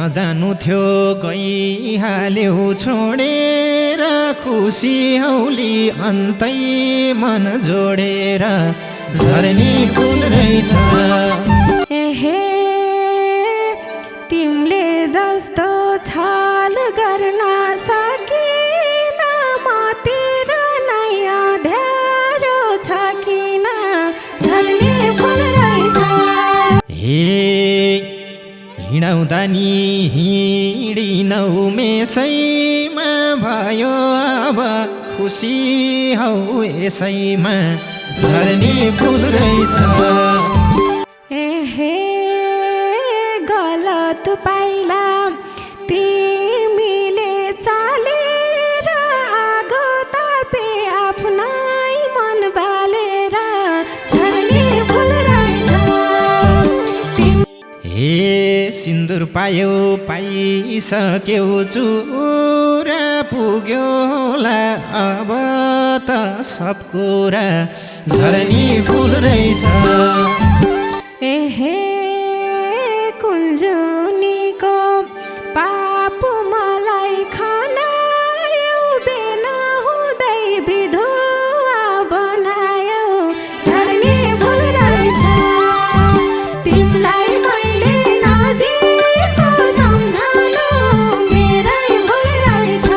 नजानु थियो गइहाल्यौ छोडेर खुसी औली अन्तै मन जोडेर झर्नी फुल रहेछ। एहे तिमीले जस्तो छल गर्न सकिन मतिर नै अँध्यारो छ किन झर्नी फुल रहेछ। हे हिँडाउँदा नि हिँडिनौ मेसैमा भयो अब खुसी हौ यसैमा झर्नी फुल रहेछ। एहे गलत पाइला तिमीले चालेर आगो तापे आफ्नै मन बालेर झर्नी फुल रहेछ। हे सिन्दुर पायौ पाइसक्यौ चुरा पुग्यो होला अब त सब कुरा झर्नी फुल रहेछ। एहे कुञ्जुनीको पाप मलाई खनायौ बेना हुँदै विधुवा बनायौ झर्नी फुल रहेछ। तिमीलाई मैले नजिकको सम्झनु मेरै भुल रहेछ।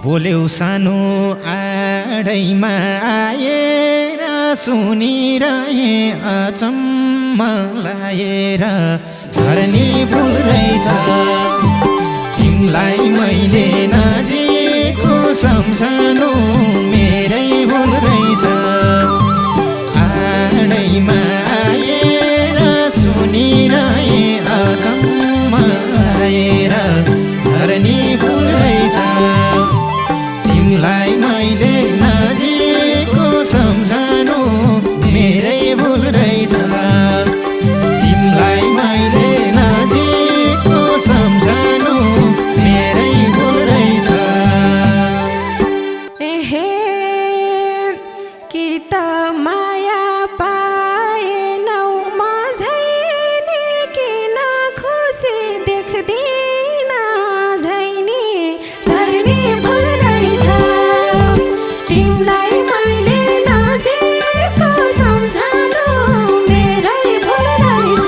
बोल्यौ सानो आडैमा आएर सुनिरहे अचम्म लाएर झर्नी फुल रहेछ। तिमीलाई मैले नजिकको सम्झनु मेरै भुल रहेछ। आडैमा आएर सुनिरहे अचम्म लाएर झर्नी फुल रहेछ। तिमीलाई मैले नजिकको सम्झनु मेरै भुल रहेछ। तिमीलाई मैले नजिकको सम्झनु मेरै भुल रहेछ। एहे कि त माया पाएनौ माझैले किन खुसी देख्दिन झैनी झर्नी फुल रहेछ। तिमीलाई मैले नजिकको सम्झनु मेरै भुल रहेछ।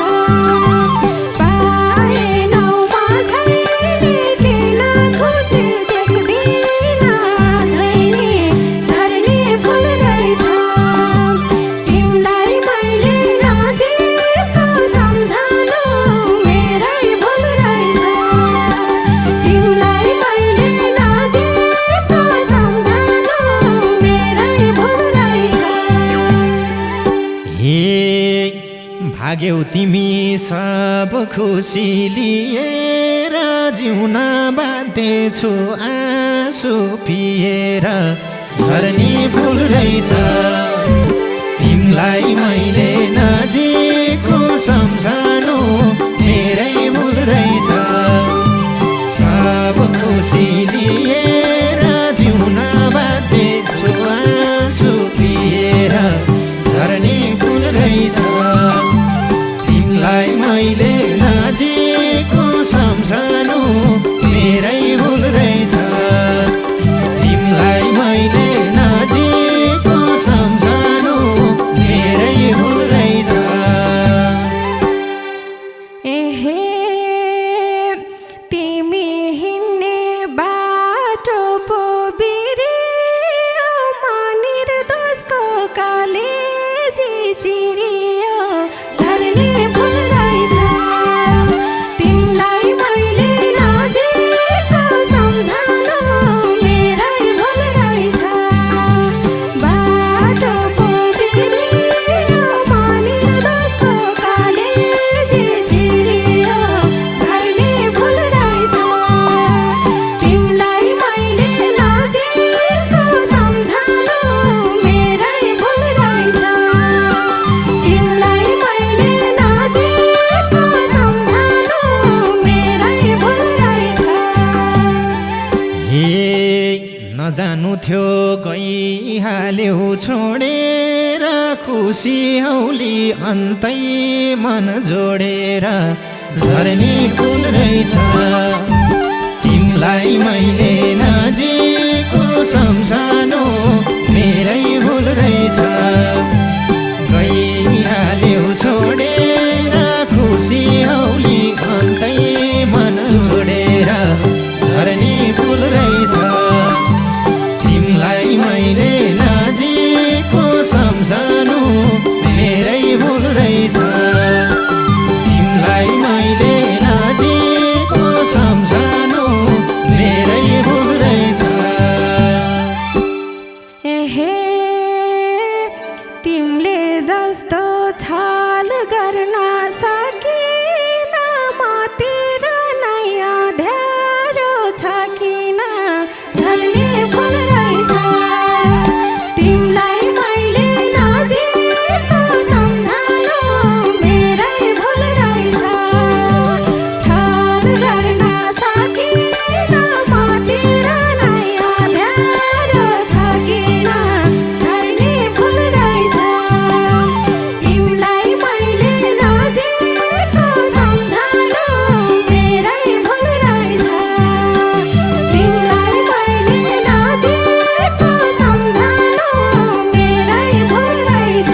पाएनौ माझैले किन खुसी देख्दिन झैनी झर्नी फुल रहेछ। तिमीलाई मैले नजिकको सम्झनु मेरै भुल रहेछ। तिमीलाई मैले नजिकको सम्झनु मेरै भुल रहेछ। हे भाग्यौ तिमी सब खुसी लिएर जिउन बाध्य छु आँसु पिएर झर्नी फुल रहेछ। तिमीलाई मैले नजिकको सम्झनु मेरै भुल रहेछ। सब खुसी लिएर जिउन बाध्य छु आँसु पिएर झर्नी फुल रहेछ। तिमीलाई मैले नजिकको सम्झनु मेरै भुल रहेछ। तिमीलाई मैले नजिकको सम्झनु मेरै भुल गइहाल्यौ छोडेर खुसी औली अन्तै मन जोडेर झर्नी फुल रहेछ तिमलाई मैले नजिकको सम्झनु मेरै भुल रहेछ गइहाल्यौ छोडेर खुसी औली अन्तै मन जोडेर झर्नी फुल रहेछ तिमलाई मैले नजिकको सम्झनु मेरै भुल रहेछ तिमलाई मैले नजिकको सम्झनु मेरै भुल रहेछ एहे तिमीले जस्तो छल गर्न सकिन मतिर नै अँध्यारो छ किन झर्ने फुल रहेछ तिमीलाई मैले नजिकको सम्झनु मेरै भुल रहेछ छल गर्न सकिन मतिर नै अँध्यारो छ किन झर्ने फुल रहेछ तिमीलाई मैले नजिकको सम्झनु मेरै भुल रहेछ तिमीलाई मैले नजिकको सम्झनु मेरै भुल रहेछ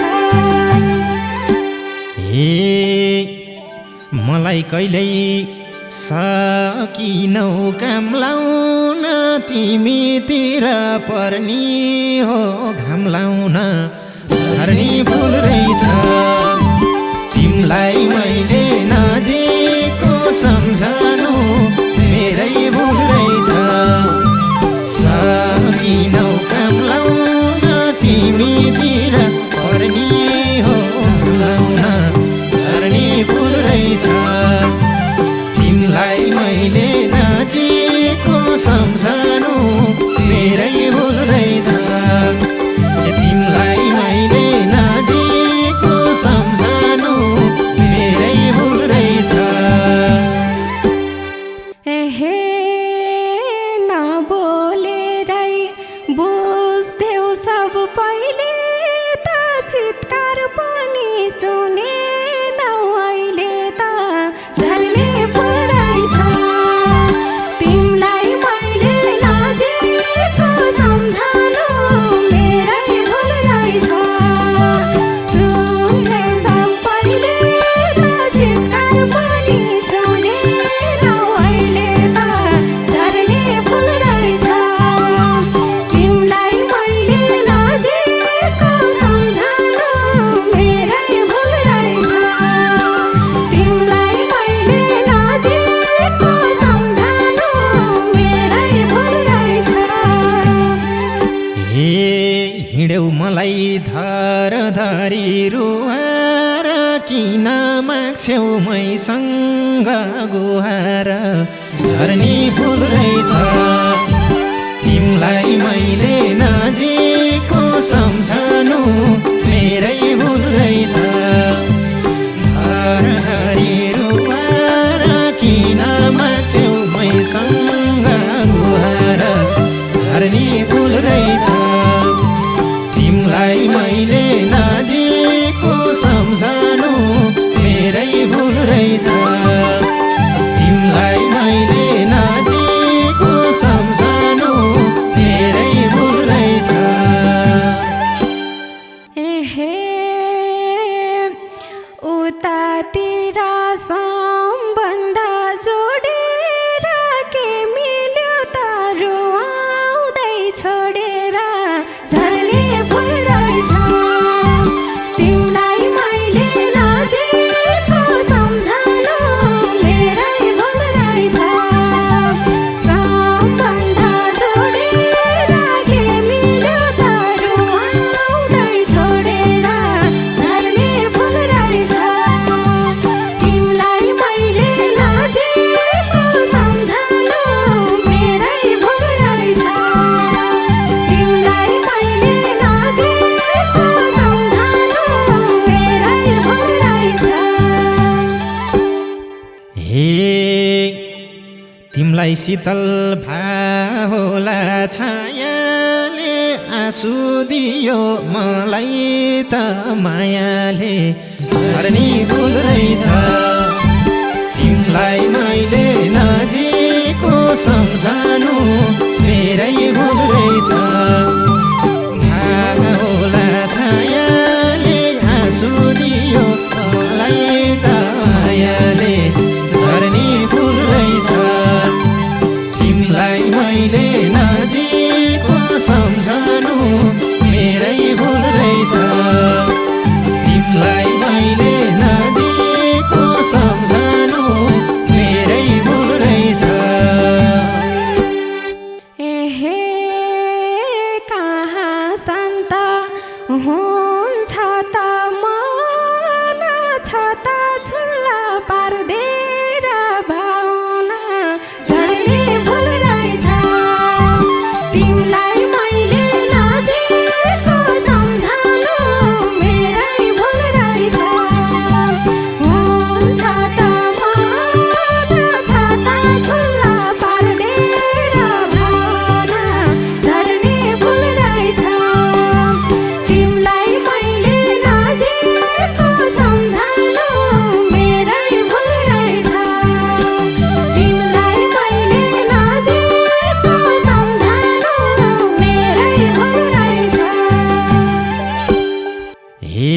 हे मलाई कहिल्यै सकिनौ काम लाउन तिमीतिर पर्नी हो घाम लाउन झर्नी फुल रहेछ तिमलाई मैले नजिकको सम्झनु मेरै भुल रहेछ सकिनौ काम लाउन तिमीतिर पर्नी हो घाम लाउन झर्नी फुल रहेछ तिमलाई मैले नजिकको सम्झनु मेरै भुल रहेछ तिमलाई मैले नजिकको सम्झनु मेरै भुल रहेछ एहे नबोलेरै बुझ्देऊ सब पहिले त चित्कार पनि सुनेनौ अहिले त झर्ने फुल रहेछ तिमीलाई मैले नजिकको सम्झनु मेरै भुल रहेछ सुन्देऊ सब पहिले त चित्कार पनि सुनेनौ अहिले त झर्ने फुल रहेछ तिमीलाई मैले नजिकको सम्झनु मेरै भुल रहेछ तिमीलाई मैले नजिकको सम्झनु मेरै भुल रहेछ हे हिँड्यौ मलाई धर धरी रुहार किन माग्छौ मैसँग गुहार झर्नी फुल रहेछ तिमलाई मैले नजिकको सम्झनु मेरै भुल रहेछ धर धरी रुहार किन माग्छौ मैसँग गुहार झर्नी फुल रहेछ तिमलाई मैले नजिकको सम्झनु मेरै भुल रहेछ तिमलाई मैले नजिकको सम्झनु मेरै भुल रहेछ एहे उतातिर सम्बन्ध जोडेर के मिल्यो त रुवाउँदै छोडेर झर्ने फुल रहेछ तिमीलाई मैले नजिकको सम्झनु मेरै भुल रहेछ सम्बन्ध जोडेर के मिल्यो त रुवाउँदै छोडेर झर्ने फुल रहेछ तिमीलाई मैले नजिकको सम्झनु मेरै भुल रहेछ तिमीलाई मैले नजिकको सम्झनु मेरै भुल रहेछ हे तिमलाई शीतल भा होला छायाले आँसु दियो मलाई त मायाले झर्नी फुल रहेछ तिमीलाई मैले नजिकको सम्झनु मेरै भुल रहेछ भाग होला छायाले आँसु दियो मलाई त मायाले झर्नी फुल रहेछ तिमीलाई मैले नजिकको सम्झनु मेरै भुल रहेछ तिमीलाई मैले नजिकको सम्झनु मेरै भुल रहेछ एहे कहाँ शान्त हुन्छ त मन छ त छुल्ला पार्देर भावना झर्ने भुल रहेछ तिमीलाई मैले नजिकको सम्झनु मेरै भुल रहेछ हुन्छ त मन छ त छुल्ला पार्देर भावना झर्ने भुल रहेछ तिमीलाई मैले नजिकको सम्झनु मेरै भुल रहेछ तिमीलाई मैले नजिकको सम्झनु मेरै भुल रहेछ हे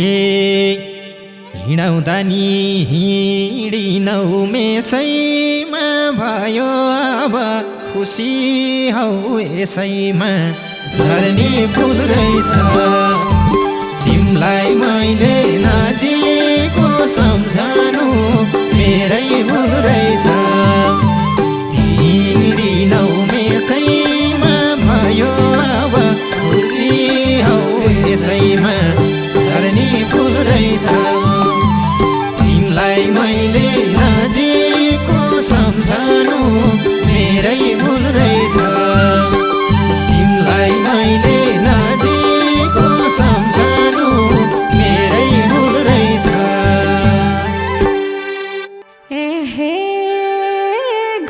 हिँडाउँदा नि हिँडिनौ मेसैमा भयो अब खुसी हौ यसैमा झर्नी फुल रहेछ तिमीलाई मैले नजिकको सम्झनु मेरै भुल रहेछ हिँडिनौ मेसैमा भयो अब खुसी हौ यसैमा झर्नी फुल रहेछ तिमीलाई मैले नजिकको सम्झनु मेरै भुल रहेछ तिमीलाई मैले नजिकको सम्झनु मेरै भुल रहेछ एहे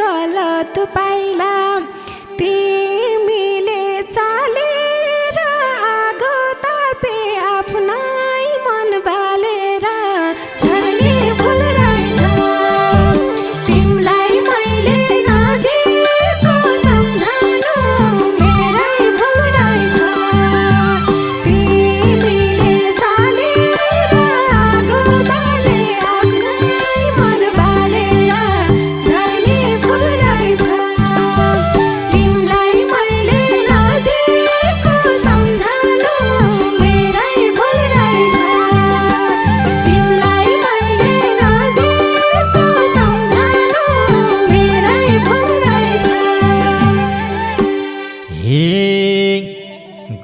गलत पाइला तिमीले चालेर आगो तापे आफ्नै मन बालेर झर्ने भुल रहेछ तिमीलाई मैले नजिकको सम्झनु मेरै भुल रहेछ तिमीले चालेर आगो तापे आफ्नै मन बालेर झर्ने भुल रहेछ तिमीलाई मैले नजिकको सम्झनु मेरै भुल रहेछ तिमीलाई मैले नजिकको सम्झनु मेरै भुल रहेछ हे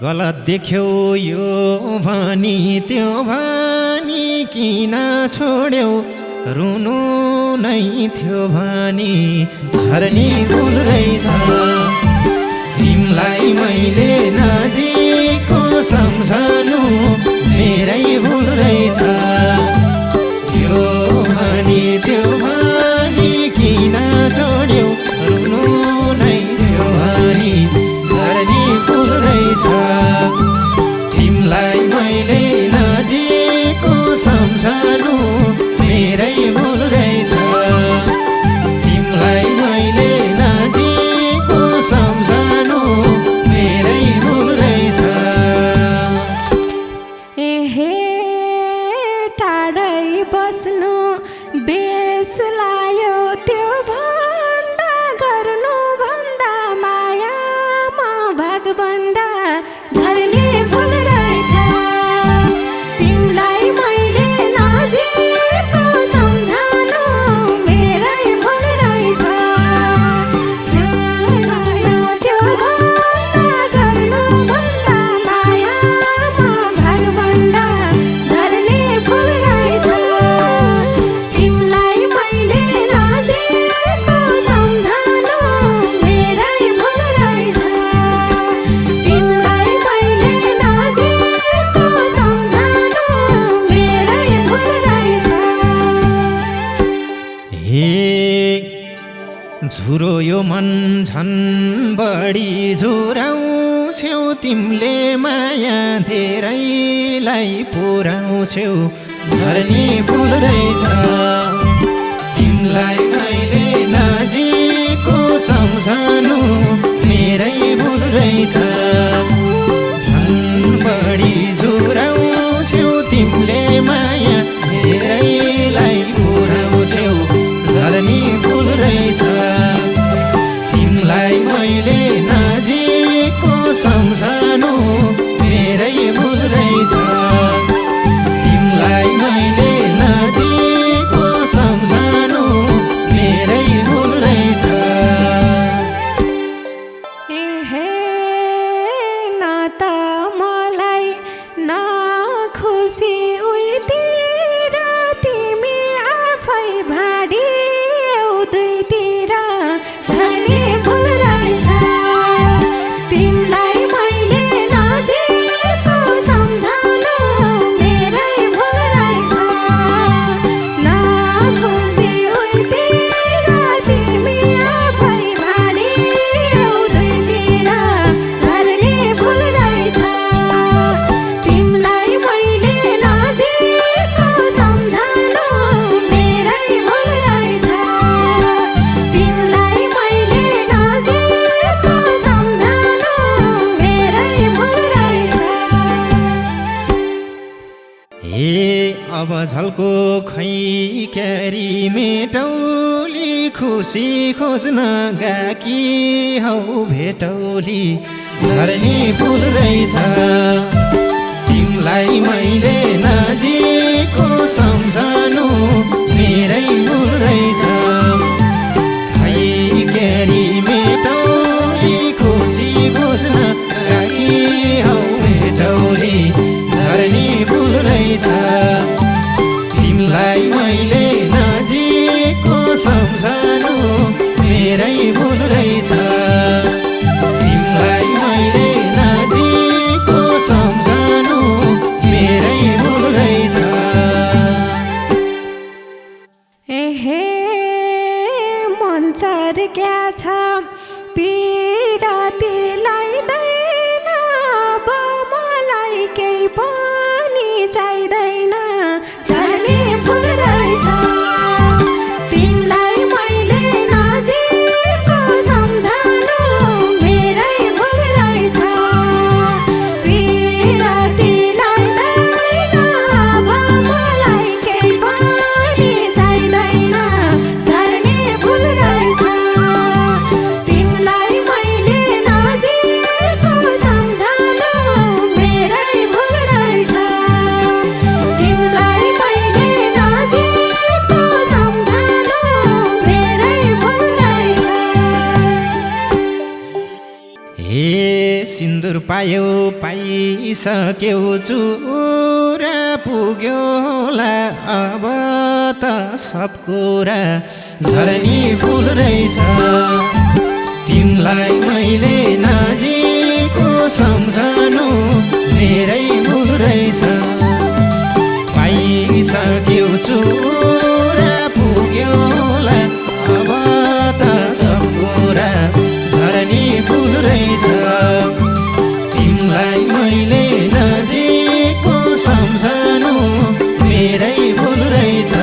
गलत देख्यौ यो भनी त्यो भनी किन छोड्यौ रुनु नै थियो भनी झर्नी फुल रहेछ तिमीलाई मैले नजिकको सम्झनु मेरै भुल रहेछ यो भनी त्यो भनी किन छोड्यौ रुनु नै थियो भनी झर्नी फुल रहेछ तिमीलाई मैले नजिकको सम्झनु मेरै भुल रहेछ तिमीलाई मैले नजिकको सम्झनु मेरै भुल रहेछ एहे टाढै बस्नु बेस लायो त्यो भन्दा गर्नु भन्दा मायामा भागभन्दा झर्ने भुल रहेछ तिमीलाई मैले नजिकको सम्झनु मेरै भुल रहेछ त्यो भन्दा गर्नु भन्दा मायामा भागभन्दा झर्ने भुल रहेछ तिमीलाई मैले नजिकको सम्झनु मेरै भुल रहेछ तिमीलाई मैले नजिकको सम्झनु मेरै भुल रहेछ हे झुरो यो मन झन् बढी झुराउँछौ तिमीले माया धेरैलाई पुर्याउँछौ झर्ने फुल रहेछ तिमीलाई मैले नजिकको सम्झनु मेरै भुल रहेछ झन् बढी जुराउँछौ तिमीले माया धेरैलाई पुर्याउँछौ झर्ने फुल रहेछ तिमीलाई मैले नजिकको सम्झनु मेरै भुल रहेछ तिमीलाई मैले नजिकको सम्झनु मेरै भुल रहेछ एहे ना त मलाई ना खुसी उहीतिर तिमी आफै भाडियौ दुईतिर झर्ने फुल रहेछ तिमीलाई मैले नजिकको सम्झनु मेरै भुल रहेछ ना खुसी उहीतिर तिमी आफै भाडियौ दुईतिर झर्ने फुल रहेछ तिमीलाई मैले नजिकको सम्झनु मेरै भुल रहेछ तिमीलाई मैले नजिकको सम्झनु मेरै भुल रहेछ हे अब झल्को खै क्यारी मेटौली खुसी खोज्न गाकी हौ भेटौली झर्ने फुल रहेछ तिमीलाई मैले नजिकको सम्झनु मेरै भुल रहेछ खै क्यारी मेटौली खुसी खोज्न गाकी हौ भेटौली झर्ने फुल रहेछ तिमीलाई मैले नजिकको सम्झनु मेरै भुल रहेछ तिमीलाई मैले नजिकको सम्झनु मेरै भुल रहेछ एहे मन चर्क्या छ पिराती लाइदैन अब मलाई केही पनि चाहिँदैन झर्ने फुल रहेछ तिमीलाई मैले नजिकको सम्झनु मेरै भुल रहेछ पिराती लाइदैन अब मलाई केही पनि चाहिँदैन झर्ने फुल रहेछ तिमीलाई मैले नजिकको सम्झनु मेरै भुल रहेछ तिमीलाई मैले नजिकको सम्झनु मेरै भुल रहेछ हे सिन्दुर पायौ पाइसक्यौ चुरा पुग्यो होला अब त सब कुरा झर्ने फुल रहेछ तिमीलाई मैले नजिकको सम्झनु मेरै भुल रहेछ पाइसक्यौ चुरा पुग्यो होला अब त सब कुरा झर्ने फुल रहेछ तिमीलाई मैले नजिकको सम्झनु मेरै भुल रहेछ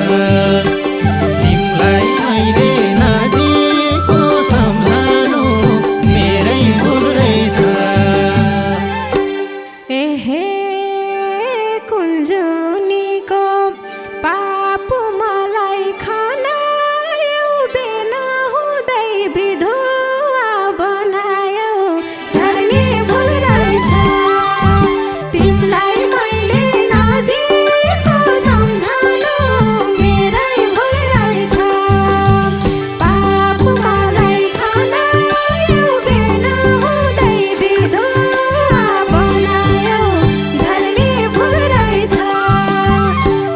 तिमीलाई मैले नजिकको सम्झनु मेरै भुल रहेछ एहे कुञ्जुनीको पाप मलाई खनायो बेना हुँदै विधुवा बनायो झर्ने फुल रहेछ तिमीलाई मैले नजिकको सम्झनु मेरै भुल रहेछ पाप मलाई खनायो बेना हुँदै विधुवा बनायो झर्ने फुल रहेछ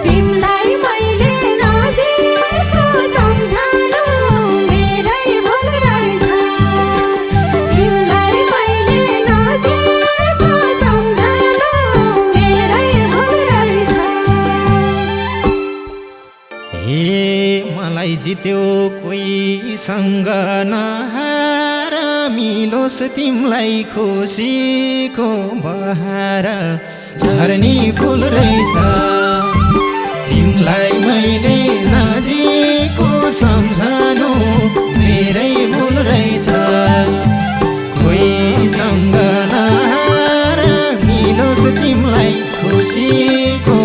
तिमीलाई मैले नजिकको सम्झनु मेरै भुल रहेछ तिमीलाई मैले नजिकको सम्झनु मेरै भुल रहेछ हे मलाई जित्यो कोहीसँग नहारी नहार मिलोस् तिमलाई खुसीको बहार झर्नी फुल रहेछ तिमलाई मैले नजिकको सम्झनु मेरै भुल रहेछ कोहीसँग नहार मिलोस् तिमलाई खुसीको